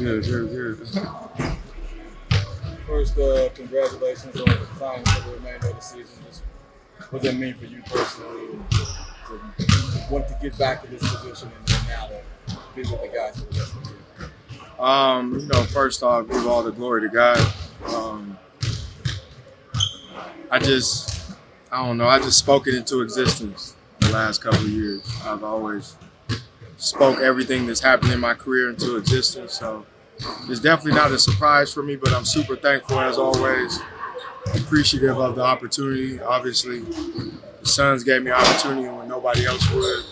good, good. First, congratulations on signing for the remainder of the season. Just what does that mean for you personally to want to get back to this position and now to be with the guys for the rest of the year? First off, give all the glory to God. I just spoke it into existence the last couple of years. I've always spoke everything that's happened in my career into existence. So it's definitely not a surprise for me, but I'm super thankful as always, appreciative of the opportunity. Obviously, the Suns gave me opportunity when nobody else would.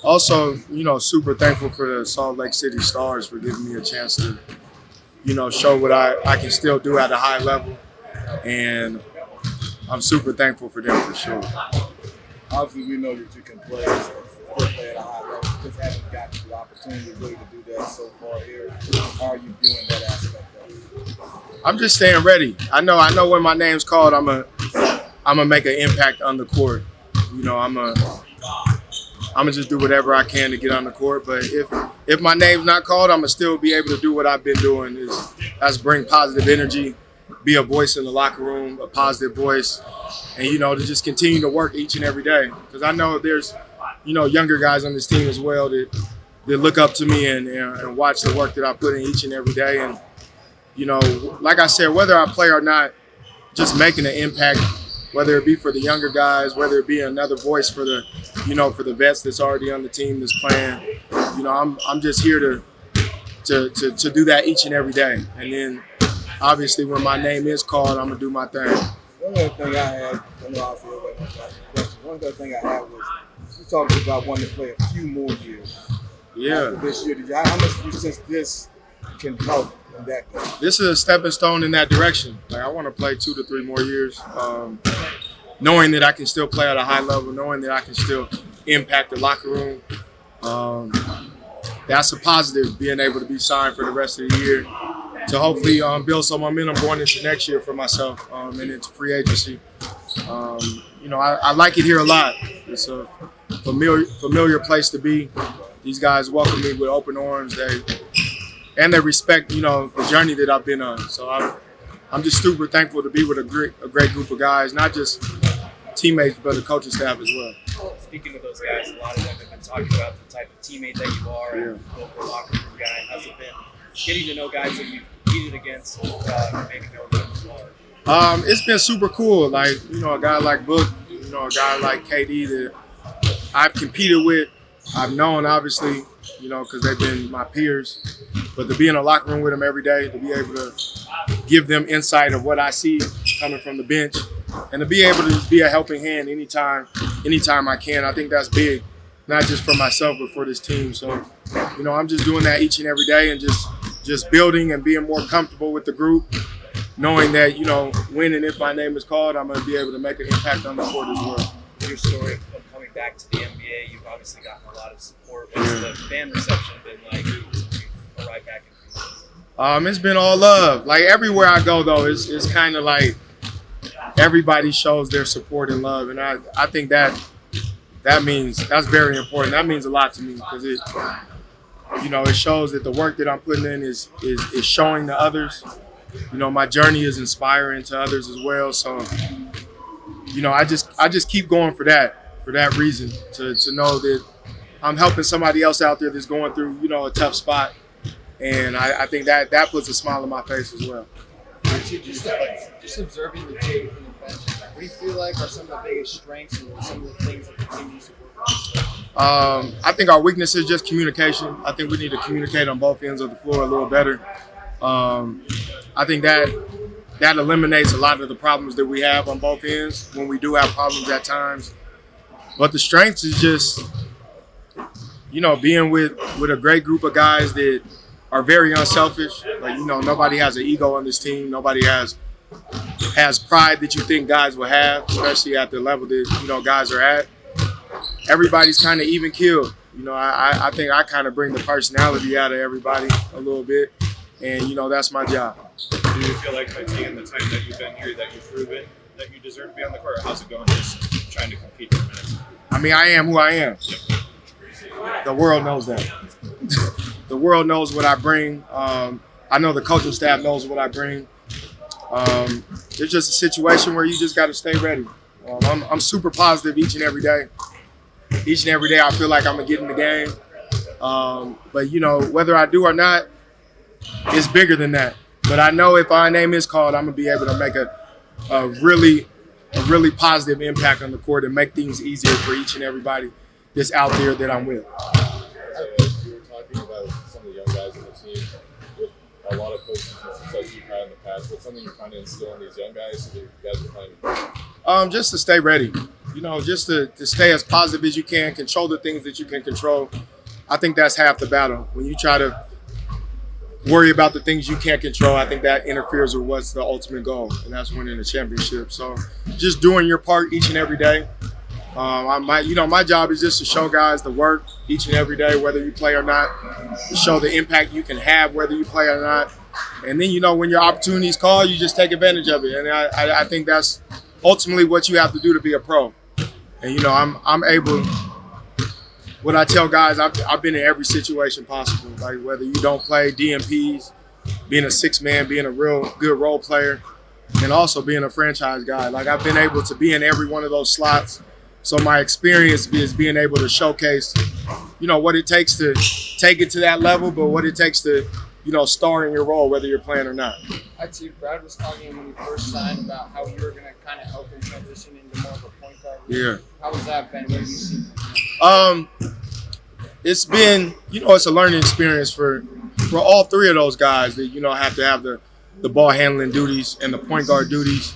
Also, super thankful for the Salt Lake City Stars for giving me a chance to, show what I can still do at a high level. And I'm super thankful for them for sure. Obviously, we know that you can play at a high level. Just haven't gotten the opportunity really to do that so far here. How are you viewing that aspect of it? I'm just staying ready. I know when my name's called, I'm gonna make an impact on the court. I'm gonna just do whatever I can to get on the court. But if my name's not called, I'm gonna still be able to do what I've been doing. That's bring positive energy, be a voice in the locker room, a positive voice, and to just continue to work each and every day. Because I know there's younger guys on this team as well that look up to me and watch the work that I put in each and every day. And like I said, whether I play or not, just making an impact, whether it be for the younger guys, whether it be another voice for the for the vets that's already on the team that's playing. I'm just here to do that each and every day. And then obviously when my name is called, I'm gonna do my thing. One other thing I had, one other thing I had was you talked about wanting to play a few more years. Yeah. After this year, how much do you sense this can help in that goal? This is a stepping stone in that direction. Like I want to play 2 to 3 more years, knowing that I can still play at a high level, knowing that I can still impact the locker room. That's a positive, being able to be signed for the rest of the year to hopefully build some momentum going into next year for myself and into free agency. I like it here a lot. It's a familiar place to be. These guys welcome me with open arms. They respect, the journey that I've been on. So I'm just super thankful to be with a great group of guys, not just teammates, but the coaching staff as well. Speaking of those guys, a lot of them have been talking about the type of teammate that you are and local locker room guy. How's it been getting to know guys that you've competed against, maybe know them as well? It's been super cool. Like, a guy like Book, a guy like KD that I've competed with, I've known obviously, because they've been my peers. But to be in a locker room with them every day, to be able to give them insight of what I see coming from the bench, and to be able to just be a helping hand anytime I can, I think that's big, not just for myself, but for this team. So, I'm just doing that each and every day and just building and being more comfortable with the group, knowing that, when and if my name is called, I'm going to be able to make an impact on the court as well. Your story of coming back to the NBA, you've obviously gotten a lot of support. What's the fan reception been like since you arrived back in Phoenix? It's been all love. Like everywhere I go, though, it's kind of like everybody shows their support and love, and I think that's very important. That means a lot to me because it shows that the work that I'm putting in is showing to others. My journey is inspiring to others as well. So, I just keep going for that reason, to know that I'm helping somebody else out there that's going through, a tough spot. And I think that puts a smile on my face as well. Just observing the team from the bench, what do you feel like are some of the biggest strengths and some of the things that the team needs to work on? I think our weakness is just communication. I think we need to communicate on both ends of the floor a little better. I think that eliminates a lot of the problems that we have on both ends when we do have problems at times. But the strengths is just, being with a great group of guys that are very unselfish. Like, nobody has an ego on this team. Nobody has pride that you think guys will have, especially at the level that, guys are at. Everybody's kind of even keeled. I think I kind of bring the personality out of everybody a little bit. And, that's my job. Do you feel like by taking the time that you've been here that you've proven that you deserve to be on the court? Or how's it going just trying to compete for minutes? I mean, I am who I am. The world knows that. The world knows what I bring. I know the coaching staff knows what I bring. It's just a situation where you just got to stay ready. I'm super positive each and every day. Each and every day I feel like I'm going to get in the game. But, you know, whether I do or not, it's bigger than that. But I know if my name is called, I'm going to be able to make a really positive impact on the court and make things easier for each and everybody that's out there that I'm with. You were talking about some of the young guys on the team with a lot of postseason success you've had in the past. What's something you're trying to instill in these young guys so that you guys are playing? Just to stay ready. You know, just to stay as positive as you can, control the things that you can control. I think that's half the battle. When you try to worry about the things you can't control, I think that interferes with what's the ultimate goal, and that's winning the championship. So just doing your part each and every day. My job is just to show guys the work each and every day, whether you play or not, to show the impact you can have whether you play or not. And then, you know, when your opportunities call, you just take advantage of it. And I think that's ultimately what you have to do to be a pro. And, you know, I'm able – what I tell guys, I've been in every situation possible, like whether you don't play, DMPs, being a six-man, being a real good role player, and also being a franchise guy. Like, I've been able to be in every one of those slots. So my experience is being able to showcase, you know, what it takes to take it to that level, but what it takes to, you know, star in your role, whether you're playing or not. I'd say Brad was talking when he first signed about how you were going to kind of help him transition into more of a point guard. Yeah. How has that been? What have you seen? It's been, you know, it's a learning experience for all three of those guys that, you know, have to have the ball handling duties and the point guard duties.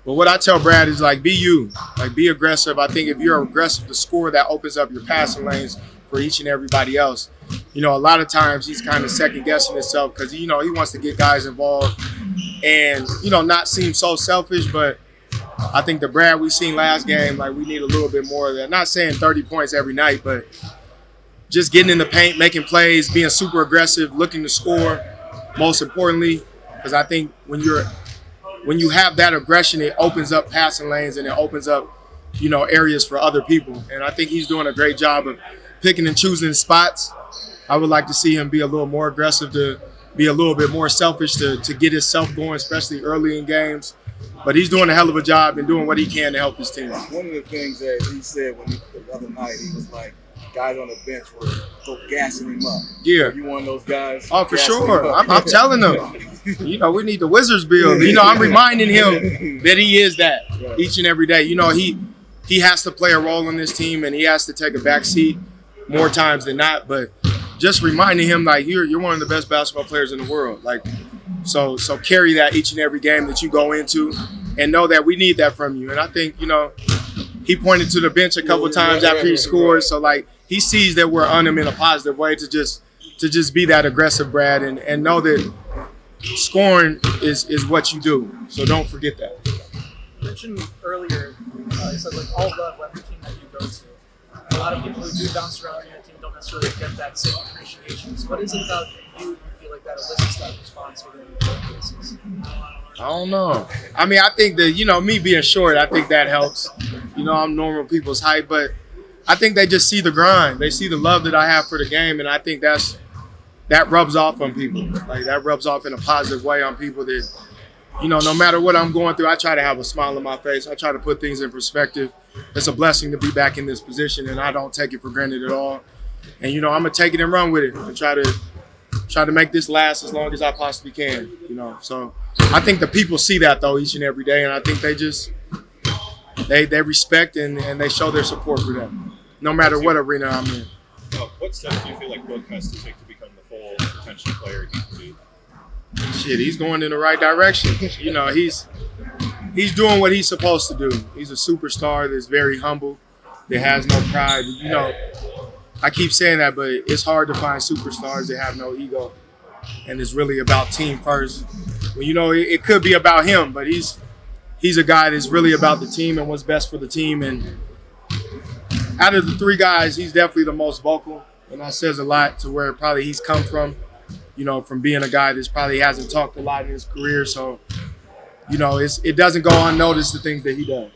But what I tell Brad is, like, be you. Like, be aggressive. I think if you're aggressive to score, that opens up your passing lanes for each and everybody else. You know, a lot of times he's kind of second-guessing himself because, you know, he wants to get guys involved and, you know, not seem so selfish. But I think the Brad we seen last game, like, we need a little bit more of that. Not saying 30 points every night, but just getting in the paint, making plays, being super aggressive, looking to score, most importantly, because I think when you have that aggression, it opens up passing lanes and it opens up, you know, areas for other people. And I think he's doing a great job of picking and choosing spots. I would like to see him be a little more aggressive, to be a little bit more selfish, to get himself going, especially early in games. But he's doing a hell of a job and doing what he can to help his team. One of the things that he said the other night, he was like, guys on the bench were so gassing him up. Yeah. Are you one of those guys? Oh, for sure. I'm telling them, you know, we need the Wizards Bill. You know, I'm reminding him that he is that each and every day. You know, he has to play a role in this team and he has to take a back seat more times than not. But just reminding him, like, you're one of the best basketball players in the world. Like, so carry that each and every game that you go into and know that we need that from you. And I think, you know, he pointed to the bench a couple times after he scored. So, like, he sees that we're on him in a positive way to just be that aggressive, Brad, and know that scoring is what you do. So don't forget that. You mentioned earlier, you said, like, all love every team that you go to. A lot of people who do bounce around in your team don't necessarily get that same appreciation. So what is it about you feel like that elicits that response within your cases? I don't know. I mean, I think that, you know, me being short, I think that helps. You know, I'm normal people's height, but I think they just see the grind. They see the love that I have for the game, and I think that rubs off on people. Like, that rubs off in a positive way on people that, you know, no matter what I'm going through, I try to have a smile on my face. I try to put things in perspective. It's a blessing to be back in this position, and I don't take it for granted at all. And, you know, I'm going to take it and run with it and try to make this last as long as I possibly can, you know. So I think the people see that, though, each and every day, and I think they just they respect and they show their support for them, no matter what arena I'm in. What steps do you feel like Book has to take to become the full potential player he can be? Shit, he's going in the right direction. You know, he's doing what he's supposed to do. He's a superstar that's very humble, that has no pride. You know, I keep saying that, but it's hard to find superstars that have no ego, and it's really about team first. Well, you know, it could be about him, but he's a guy that's really about the team and what's best for the team. And out of the three guys, he's definitely the most vocal, and that says a lot to where probably he's come from, you know, from being a guy that probably hasn't talked a lot in his career. So, you know, it doesn't go unnoticed, the things that he does.